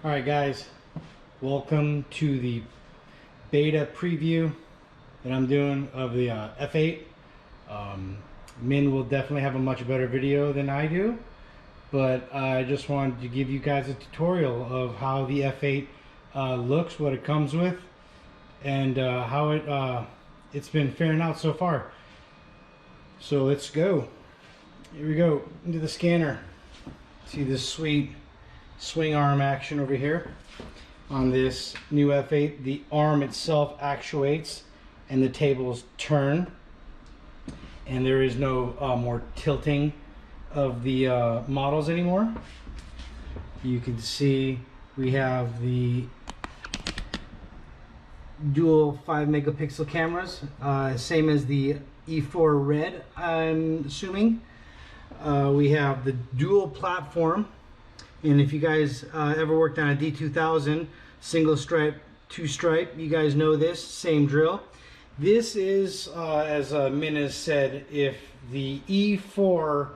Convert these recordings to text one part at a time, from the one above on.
Alright guys, welcome to the beta preview that I'm doing of the F8. Min will definitely have a much better video than I do, but I just wanted to give you guys a tutorial of how the F8 looks, what it comes with, and how it's been faring out so far. So let's go. Here we go into the scanner. See this sweet swing arm action over here on this new F8. The arm itself actuates and the tables turn, and there is no more tilting of the models anymore. You can see we have the dual 5 megapixel cameras, same as the E4 Red, I'm assuming. We have the dual platform. And if you guys ever worked on a D2000, single stripe, two stripe, you guys know this, same drill. This is, as Min has said, if the E4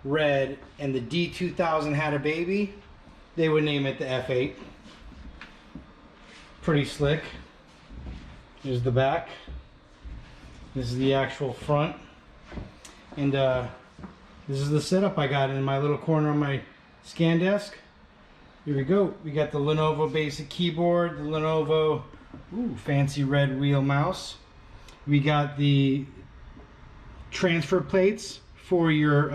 Red and the D2000 had a baby, they would name it the F8. Pretty slick. Here's the back. This is the actual front. And this is the setup I got in my little corner on my scan desk. Here we go. We got the Lenovo basic keyboard, the Lenovo fancy red wheel mouse. We got the transfer plates for your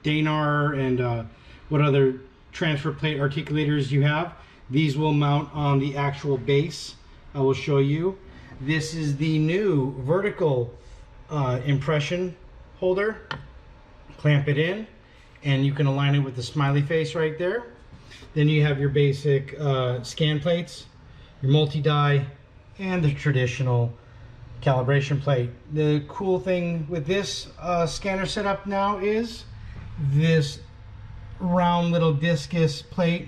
Danar and what other transfer plate articulators you have. These will mount on the actual base. I will show you. This is the new vertical impression holder. Clamp it in, and you can align it with the smiley face right there. Then you have your basic scan plates, your multi-die, and the traditional calibration plate. The cool thing with this scanner setup now is this round little discus plate,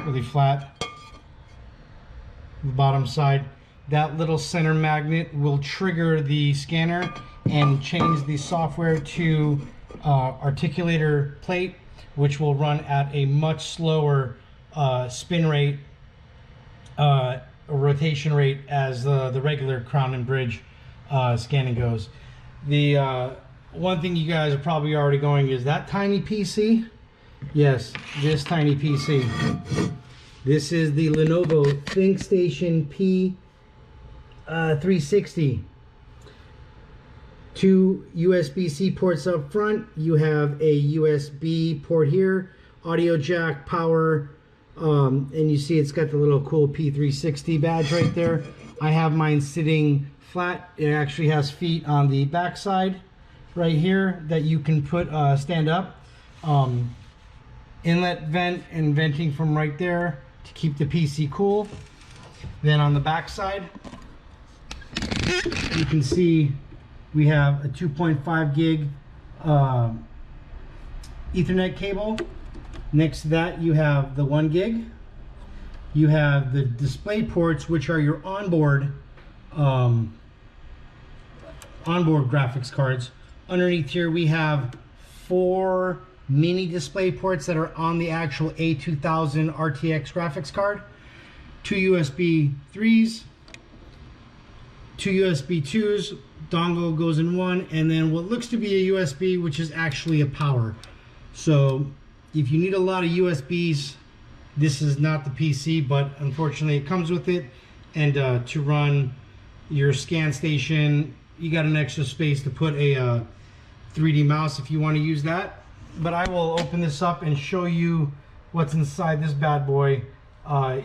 really flat, the bottom side. That little center magnet will trigger the scanner and change the software to articulator plate, which will run at a much slower spin rate, rotation rate as the regular crown and bridge scanning goes. The one thing you guys are probably already going, is that tiny PC? Yes, this tiny PC. This is the Lenovo ThinkStation P360. Two USB-C ports up front. You have a USB port here, audio jack, power, and you see it's got the little cool P360 badge right there. I have mine sitting flat. It actually has feet on the back side right here that you can put stand up. Inlet vent and venting from right there to keep the PC cool. Then on the back side, you can see we have a 2.5 gig Ethernet cable. Next to that, you have the 1 gig. You have the display ports, which are your onboard graphics cards. Underneath here, we have 4 mini display ports that are on the actual A2000 RTX graphics card. 2 USB 3s, 2 USB 2s. Dongle goes in one, and then what looks to be a USB, which is actually a power. So if you need a lot of USBs, this is not the PC, but unfortunately it comes with it. And to run your scan station, you got an extra space to put a 3D mouse if you want to use that. But I will open this up and show you what's inside this bad boy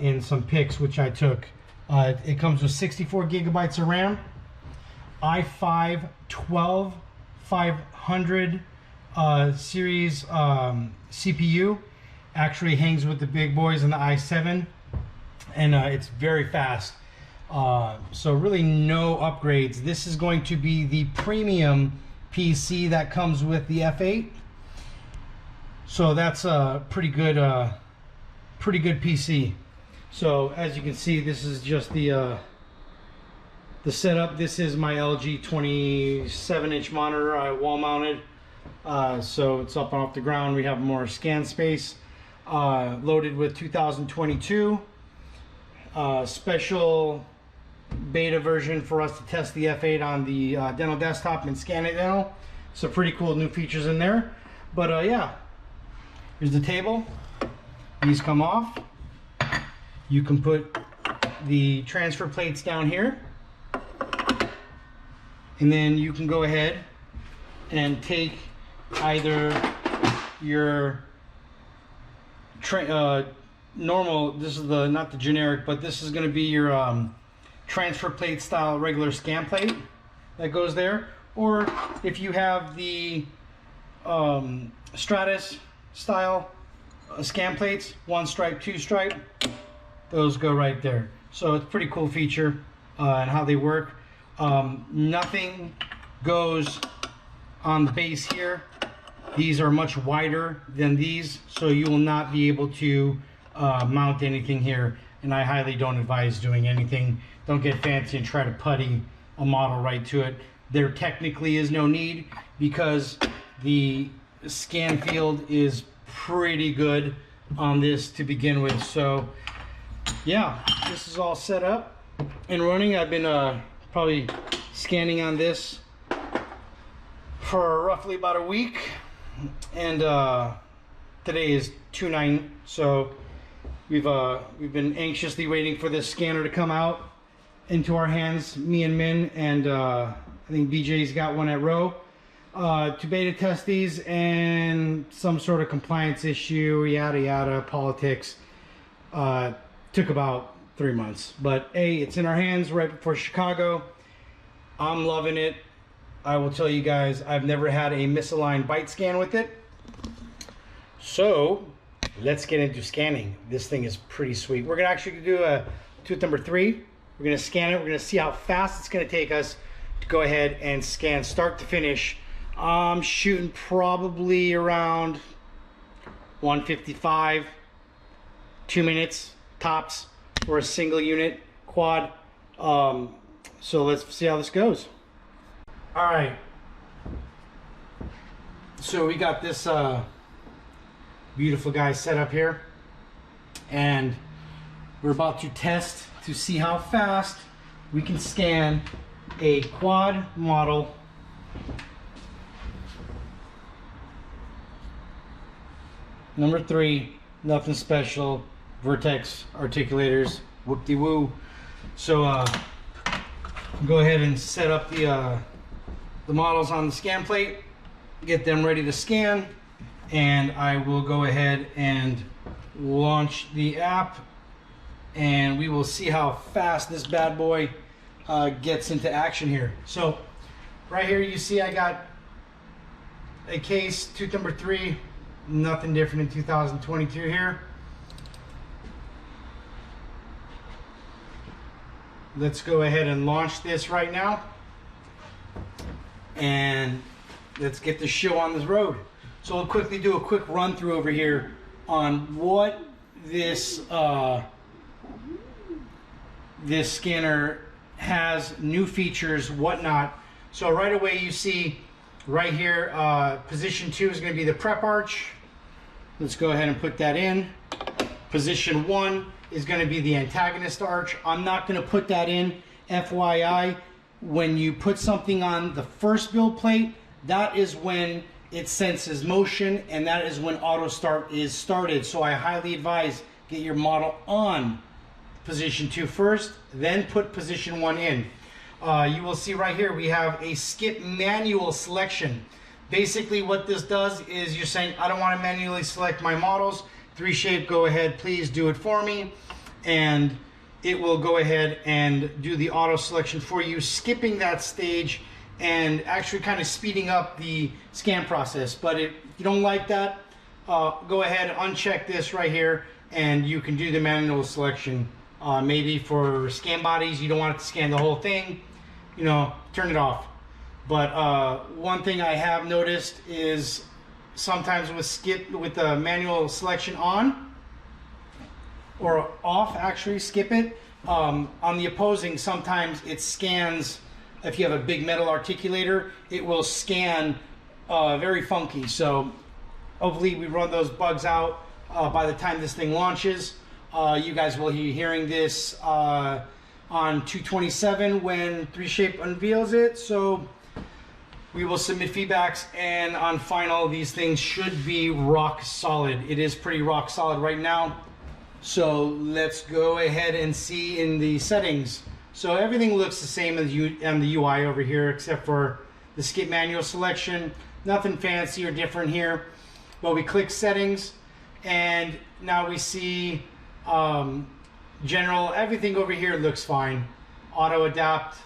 in some pics which I took. It comes with 64 gigabytes of RAM, i5 12500 series CPU. Actually hangs with the big boys in the i7, and it's very fast. So really no upgrades. This is going to be the premium PC that comes with the F8. So that's a pretty good PC. So as you can see, this is just the setup. This is my LG 27-inch monitor, wall mounted. So it's up and off the ground. We have more scan space. loaded with 2022 special beta version for us to test the F8 on the dental desktop and scan it dental. So pretty cool new features in there. But yeah, here's the table. These come off. You can put the transfer plates down here, and then you can go ahead and take either your normal, this is the, not the generic, but this is going to be your transfer plate style regular scan plate that goes there, or if you have the Stratus style scan plates, 1 stripe, 2 stripe, those go right there. So it's a pretty cool feature and how they work. Nothing goes on the base here. These are much wider than these, so you will not be able to mount anything here, and I highly don't advise doing anything. Don't get fancy and try to putty a model right to it. There technically is no need, because the scan field is pretty good on this to begin with. So yeah, this is all set up and running. I've been probably scanning on this for roughly about a week, and today is 2/9, so we've been anxiously waiting for this scanner to come out into our hands, me and Min, and I think BJ's got one at Row, to beta test these, and some sort of compliance issue, yada yada, politics, took about 3 months. But hey, it's in our hands right before Chicago. I'm loving it. I will tell you guys, I've never had a misaligned bite scan with it. So let's get into scanning. This thing is pretty sweet. We're gonna actually do a tooth number 3. We're gonna scan it. We're gonna see how fast it's gonna take us to go ahead and scan start to finish. I'm shooting probably around 155, 2 minutes tops for a single unit quad. So let's see how this goes. All right, so we got this beautiful guy set up here, and we're about to test to see how fast we can scan a quad model number 3, nothing special, Vertex articulators, whoop-de-woo. So go ahead and set up the models on the scan plate, get them ready to scan, and I will go ahead and launch the app, and we will see how fast this bad boy gets into action here. So right here you see I got a case, tooth number 3, nothing different in 2022 here. Let's go ahead and launch this right now, and let's get the show on this road. So I'll quickly do a quick run through over here on what this this scanner has, new features, whatnot. So right away you see right here, position 2 is going to be the prep arch. Let's go ahead and put that in. Position 1 is going to be the antagonist arch. I'm not going to put that in, FYI. When you put something on the first build plate, that is when it senses motion, and that is when auto start is started. So I highly advise get your model on position 2 first, then put position 1 in. You will see right here we have a skip manual selection. Basically what this does is you're saying, I don't want to manually select my models. 3Shape, go ahead, please do it for me, and it will go ahead and do the auto selection for you, skipping that stage and actually kind of speeding up the scan process. But if you don't like that, go ahead, uncheck this right here, and you can do the manual selection. Maybe for scan bodies, you don't want it to scan the whole thing, you know, turn it off. But one thing I have noticed is sometimes with the manual selection on or off, actually skip it, on the opposing, sometimes it scans. If you have a big metal articulator, it will scan very funky. So hopefully we run those bugs out by the time this thing launches. You guys will be hearing this on 2/27 when 3Shape unveils it. So we will submit feedbacks, and on final, these things should be rock solid. It is pretty rock solid right now. So let's go ahead and see in the settings. So everything looks the same as on the UI over here, except for the skip manual selection. Nothing fancy or different here. But we click settings, and now we see general. Everything over here looks fine. Auto adapt.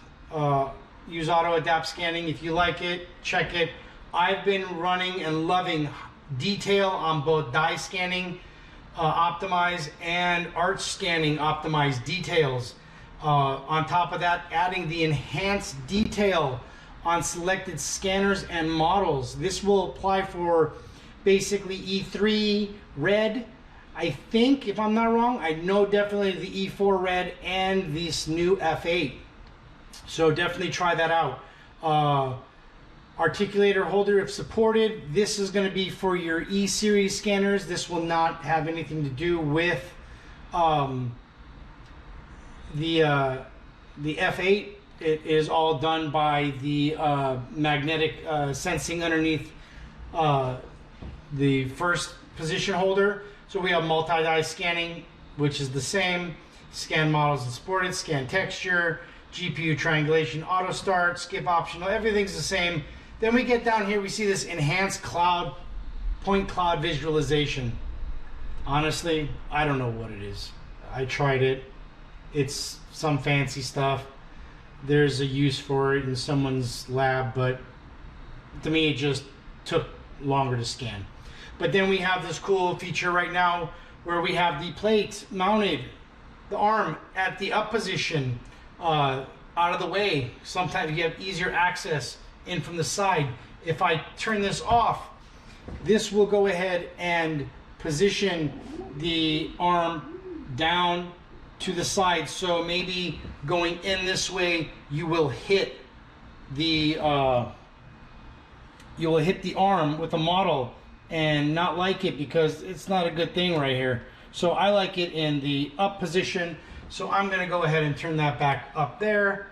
Use auto adapt scanning if you like it. Check it. I've been running and loving detail on both die scanning optimize and arch scanning optimize details. On top of that, adding the enhanced detail on selected scanners and models. This will apply for basically E3 red. I think, if I'm not wrong, I know definitely the E4 red and this new F8. So definitely try that out. Articulator holder if supported. This is going to be for your E series scanners. This will not have anything to do with the F8. It is all done by the magnetic sensing underneath the first position holder. So we have multi-die scanning, which is the same. Scan models and supported, scan texture, GPU triangulation, auto start, skip optional, everything's the same. Then we get down here, we see this enhanced cloud, point cloud visualization. Honestly, I don't know what it is. I tried it. It's some fancy stuff. There's a use for it in someone's lab, but to me it just took longer to scan. But then we have this cool feature right now where we have the plate mounted, the arm at the up position, out of the way. Sometimes you have easier access in from the side. If I turn this off, this will go ahead and position the arm down to the side. So maybe going in this way, you will hit the arm with the model and not like it because it's not a good thing right here. So I like it in the up position. So I'm going to go ahead and turn that back up there.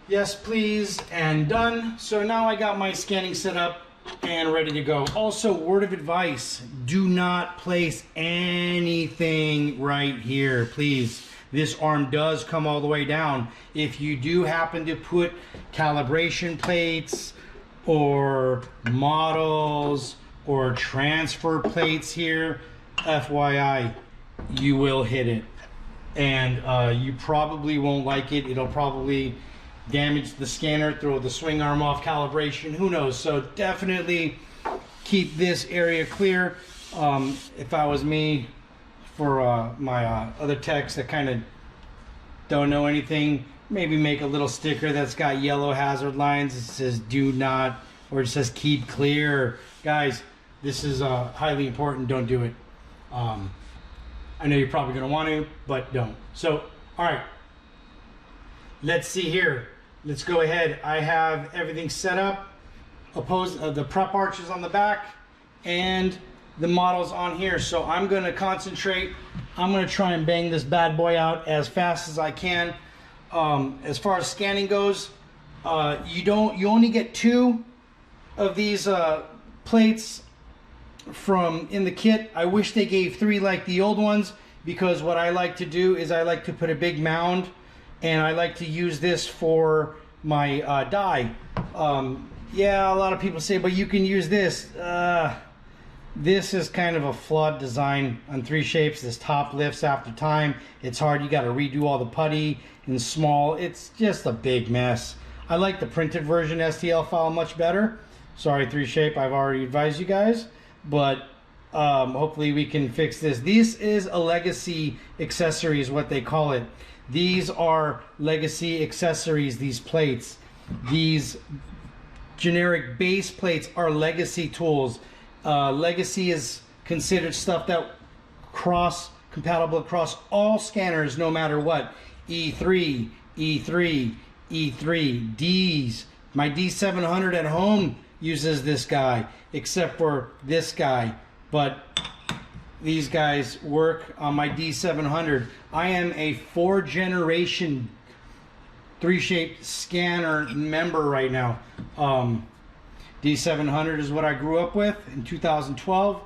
Yes, please, and done. So now I got my scanning set up and ready to go. Also, word of advice, do not place anything right here, please. This arm does come all the way down. If you do happen to put calibration plates or models or transfer plates here, FYI, you will hit it. And you probably won't like it. It'll probably damage the scanner, throw the swing arm off calibration, who knows. So definitely keep this area clear. If I was me, for my other techs that kind of don't know anything, maybe make a little sticker that's got yellow hazard lines. It says do not, or it says keep clear. Guys, this is highly important. Don't do it. I know you're probably going to want to, but don't. So, all right. Let's see here. Let's go ahead. I have everything set up. The prep arches on the back and the models on here. So I'm going to concentrate. I'm going to try and bang this bad boy out as fast as I can. As far as scanning goes, you only get 2 of these plates from in the kit. I wish they gave 3 like the old ones, because what I like to do is I like to put a big mound, and I like to use this for my die. Yeah, a lot of people say, but you can use this. This is kind of a flawed design on 3Shapes. This top lifts after time. It's hard. You got to redo all the putty and small. It's just a big mess. I like the printed version STL file much better. Sorry, 3Shape, I've already advised you guys, but hopefully we can fix this. This is a legacy accessory is what they call it. These are legacy accessories, these plates. These generic base plates are legacy tools. Legacy is considered stuff that compatible across all scanners no matter what. E3, E3, E3, Ds. My D700 at home uses this guy, except for this guy. But these guys work on my D700. I am a 4th-generation 3Shape scanner member right now. D700 is what I grew up with in 2012.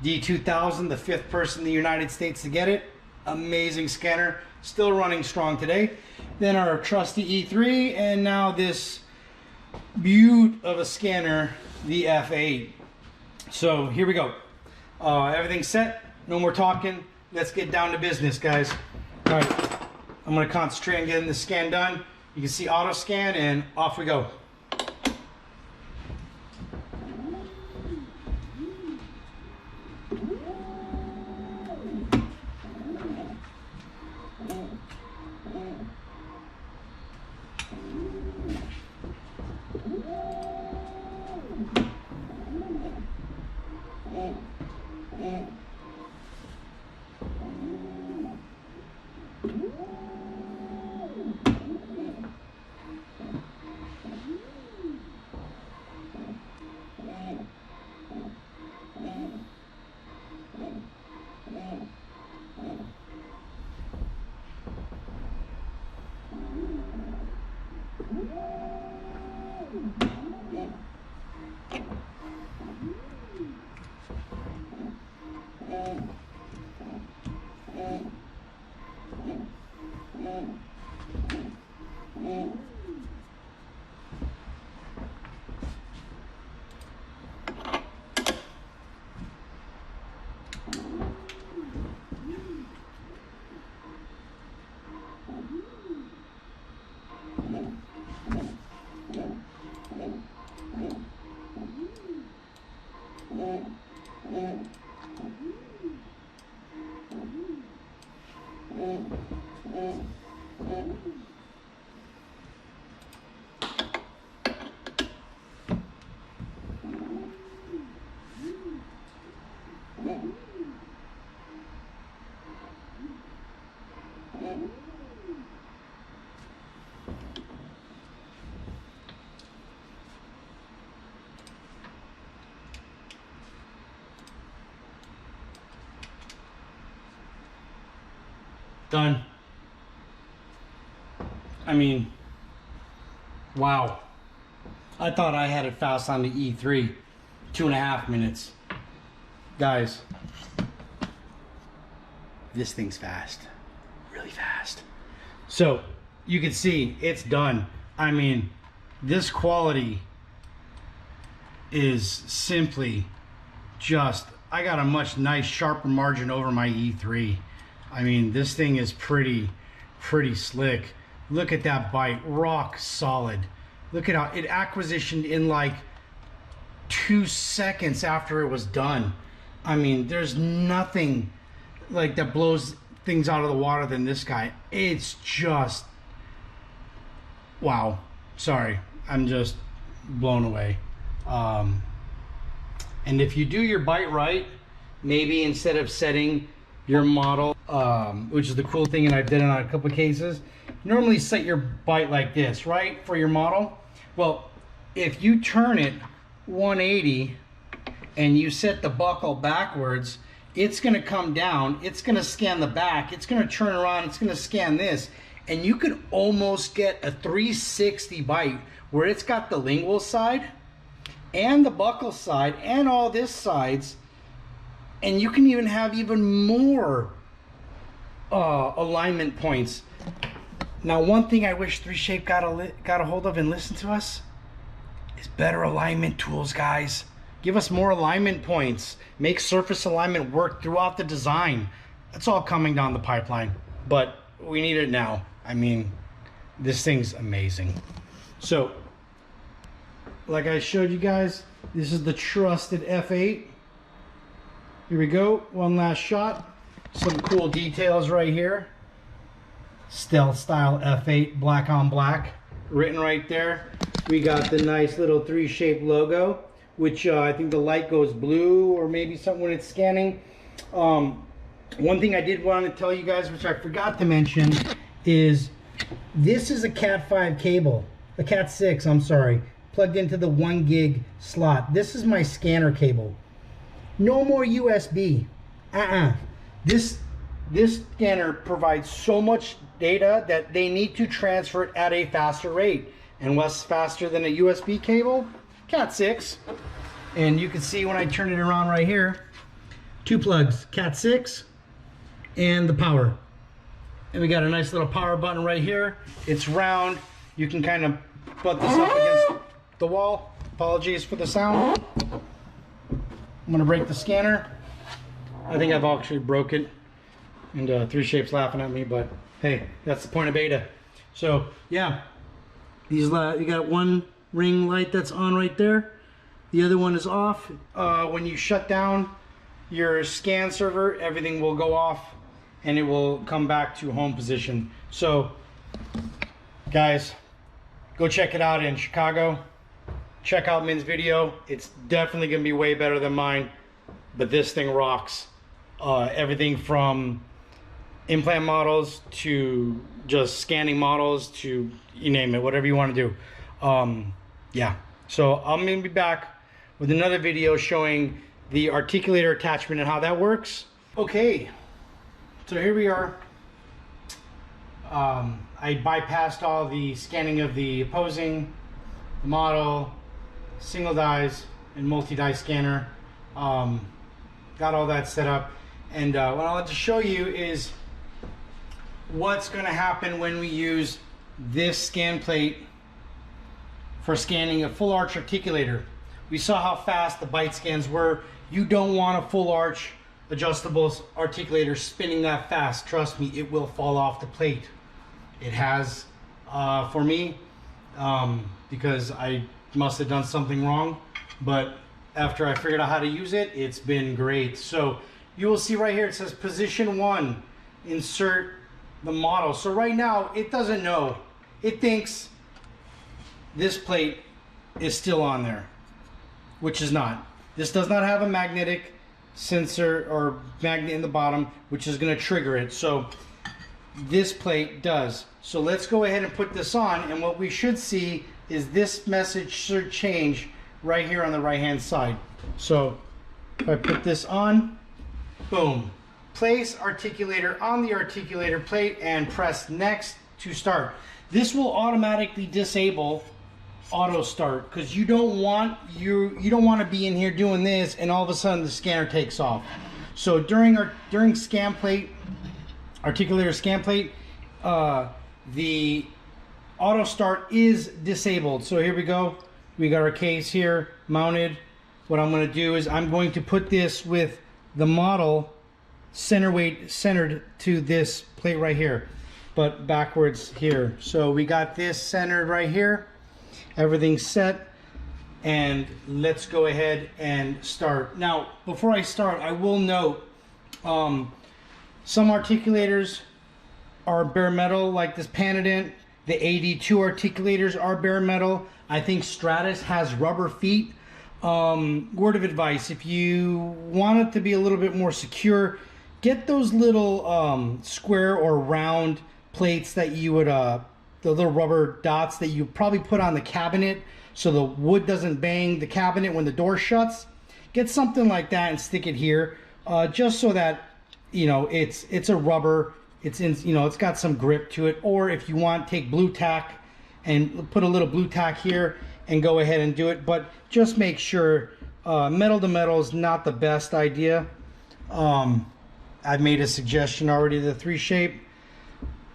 D2000, the 5th person in the United States to get it. Amazing scanner, still running strong today. Then our trusty E3, and now this beaut of a scanner, the F8. So here we go. Everything's set, no more talking. Let's get down to business, guys. All right, I'm gonna concentrate on getting the scan done. You can see auto scan, and off we go. Done. I mean, wow. I thought I had it fast on the E3. 2.5 minutes. Guys, this thing's fast. Really fast. So, you can see it's done. I mean, this quality is simply just, I got a much nice sharper margin over my E3. I mean, this thing is pretty slick. Look at that bite, rock solid. Look at how it acquisitioned in like 2 seconds after it was done. I mean, there's nothing like that blows things out of the water than this guy. It's just, wow. Sorry, I'm just blown away. And if you do your bite right, maybe instead of setting your model, which is the cool thing, and I've done it on a couple of cases, normally set your bite like this, right, for your model. Well, if you turn it 180 and you set the buckle backwards, it's going to come down, it's going to scan the back, it's going to turn around, it's going to scan this, and you could almost get a 360 bite where it's got the lingual side and the buckle side and all this sides, and you can even have even more alignment points. Now, one thing I wish 3Shape got a hold of and listened to us is better alignment tools, guys. Give us more alignment points. Make surface alignment work throughout the design. That's all coming down the pipeline, but we need it now. I mean, this thing's amazing. So, like I showed you guys, this is the trusted F8. Here we go, one last shot. Some cool details right here. Stealth style F8, black on black, written right there. We got the nice little 3Shape logo, which I think the light goes blue or maybe something when it's scanning. One thing I did want to tell you guys, which I forgot to mention, is this is a Cat 5 cable, a Cat 6, I'm sorry, plugged into the 1 gig slot. This is my scanner cable. No more USB. This scanner provides so much data that they need to transfer it at a faster rate. And what's faster than a USB cable? Cat 6. And you can see when I turn it around right here, 2 plugs, Cat 6 and the power. And we got a nice little power button right here. It's round. You can kind of butt this up against the wall. Apologies for the sound. I'm gonna break the scanner. I think I've actually broke it. And 3Shape's laughing at me, but hey, that's the point of beta. So yeah, these you got one ring light that's on right there. The other one is off. When you shut down your scan server, everything will go off and it will come back to home position. So guys, go check it out in Chicago. Check out Min's video. It's definitely gonna be way better than mine, but this thing rocks. Everything from implant models to just scanning models to you name it, whatever you want to do. Yeah, so I'm gonna be back with another video showing the articulator attachment and how that works. Okay, so here we are. I bypassed all the scanning of the opposing, the model, single dies, and multi-die scanner. Got all that set up. And what I want to show you is what's going to happen when we use this scan plate for scanning a full arch articulator. We saw how fast the bite scans were. You don't want a full arch adjustable articulator spinning that fast. Trust me, it will fall off the plate. It has for me because I must have done something wrong, but after I figured out how to use it, it's been great. So you will see right here, it says position 1, insert the model. So right now, it doesn't know. It thinks this plate is still on there, which is not. This does not have a magnetic sensor or magnet in the bottom, which is gonna trigger it. So this plate does. So let's go ahead and put this on, and what we should see is this message should change right here on the right hand side. So if I put this on, boom, place articulator on the articulator plate and press next to start. This will automatically disable auto start because you don't want to be in here doing this and all of a sudden the scanner takes off. So during scan plate, articulator scan plate, the auto start is disabled. So here we go. We got our case here mounted. What I'm going to do is I'm going to put this with the model centered to this plate right here, but backwards here. So we got this centered right here. Everything's set, and let's go ahead and start. Now, before I start, I will note some articulators are bare metal, like this Panadent. The AD2 articulators are bare metal. I think Stratus has rubber feet. Word of advice, if you want it to be a little bit more secure, get those little square or round plates that you would, the little rubber dots that you probably put on the cabinet so the wood doesn't bang the cabinet when the door shuts. Get something like that and stick it here, just so that, you know, it's a rubber, it's in, you know, it's got some grip to it. Or if you want, take blue tack and put a little blue tack here and go ahead and do it. But just make sure metal to metal is not the best idea. I've made a suggestion already to 3Shape,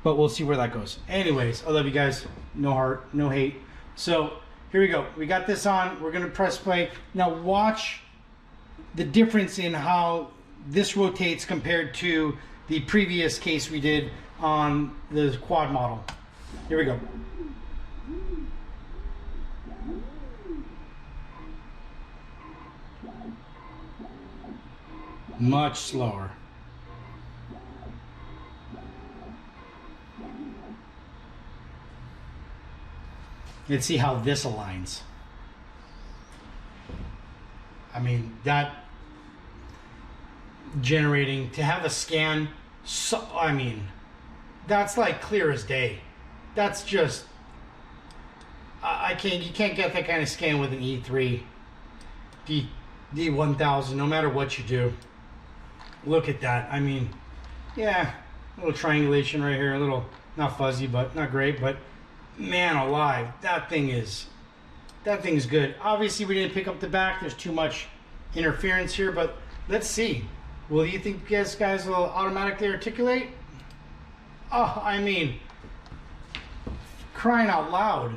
but we'll see where that goes. Anyways, I love you guys. No heart, no hate. So here we go. We got this on. We're gonna press play. Now watch the difference in how this rotates compared to the previous case we did on the quad model. Here we go. Much slower. Let's see how this aligns. I mean, that generating to have a scan, so, I mean, that's like clear as day. That's just, you can't get that kind of scan with an E3, D1000, no matter what you do. Look at that. I mean, yeah, a little triangulation right here, a little, not fuzzy, but not great, but man alive, that thing's good. Obviously we didn't pick up the back, there's too much interference here, but let's see. Well, do you think this guys will automatically articulate? Oh, I mean, crying out loud.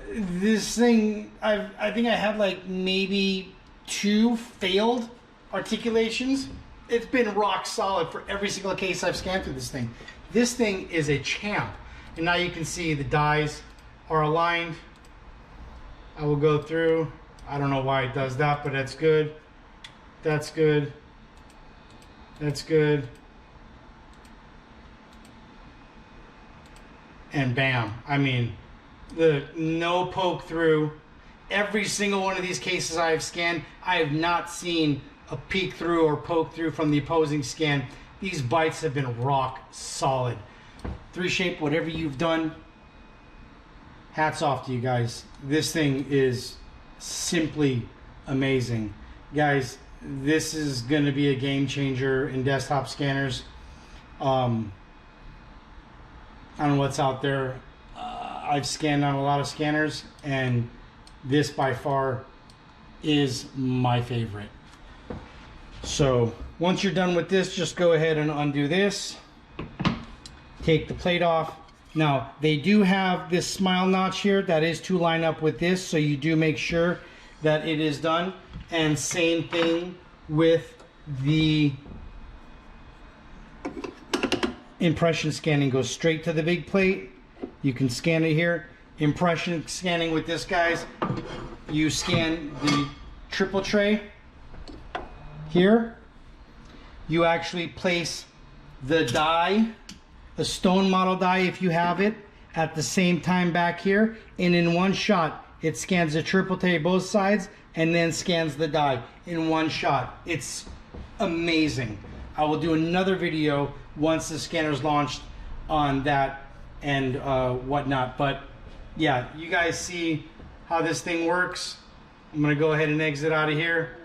This thing, I think I had like maybe 2 failed articulations. It's been rock solid for every single case I've scanned through this thing. This thing is a champ. And now you can see the dies are aligned. I will go through. I don't know why it does that, but that's good. That's good. That's good. And bam. I mean, the no poke through. Every single one of these cases I have scanned, I have not seen a peek through or poke through from the opposing scan. These bites have been rock solid. 3Shape, whatever you've done, hats off to you guys. This thing is simply amazing. Guys, this is going to be a game changer in desktop scanners. I don't know what's out there. I've scanned on a lot of scanners, and this by far is my favorite. So once you're done with this, just go ahead and undo this. Take the plate off. Now they do have this smile notch here that is to line up with this, so you do make sure that it is done. And same thing with the impression scanning, goes straight to the big plate. You can scan it here. Impression scanning with this, guys, you scan the triple tray here. You actually place the die, a stone model die if you have it, at the same time back here, and in one shot it scans the triple tray both sides and then scans the die in one shot. It's amazing. I will do another video once the scanner's launched on that and whatnot, but yeah, you guys see how this thing works. I'm gonna go ahead and exit out of here.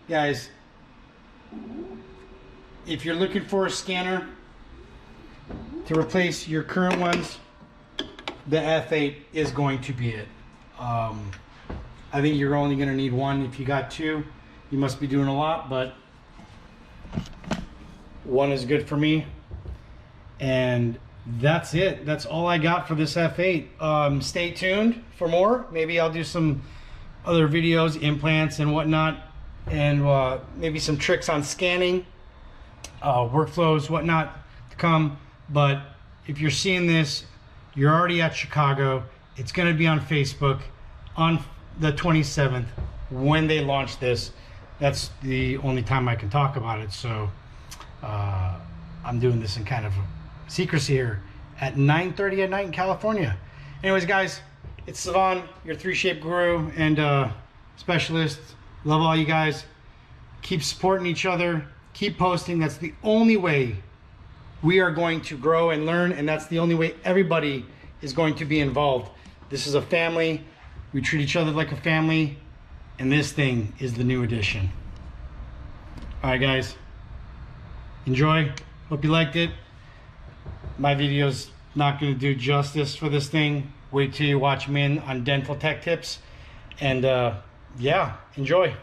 Guys, if you're looking for a scanner to replace your current ones, the F8 is going to be it. I think you're only going to need one. If you got 2, you must be doing a lot, but 1 is good for me. And that's it. That's all I got for this F8. Stay tuned for more. Maybe I'll do some other videos, implants and whatnot, and maybe some tricks on scanning, workflows, whatnot to come. But if you're seeing this, you're already at Chicago. It's going to be on Facebook on the 27th when they launch this. That's the only time I can talk about it. So I'm doing this in kind of secrecy here at 9:30 at night in California. Anyways, guys, it's Savon, your 3Shape guru and specialist. Love all you guys. Keep supporting each other. Keep posting. That's the only way we are going to grow and learn, and that's the only way everybody is going to be involved. This is a family. We treat each other like a family, and this thing is the new addition. All right, guys. Enjoy. Hope you liked it. My video's not going to do justice for this thing. Wait till you watch me in on dental tech tips. And yeah, enjoy.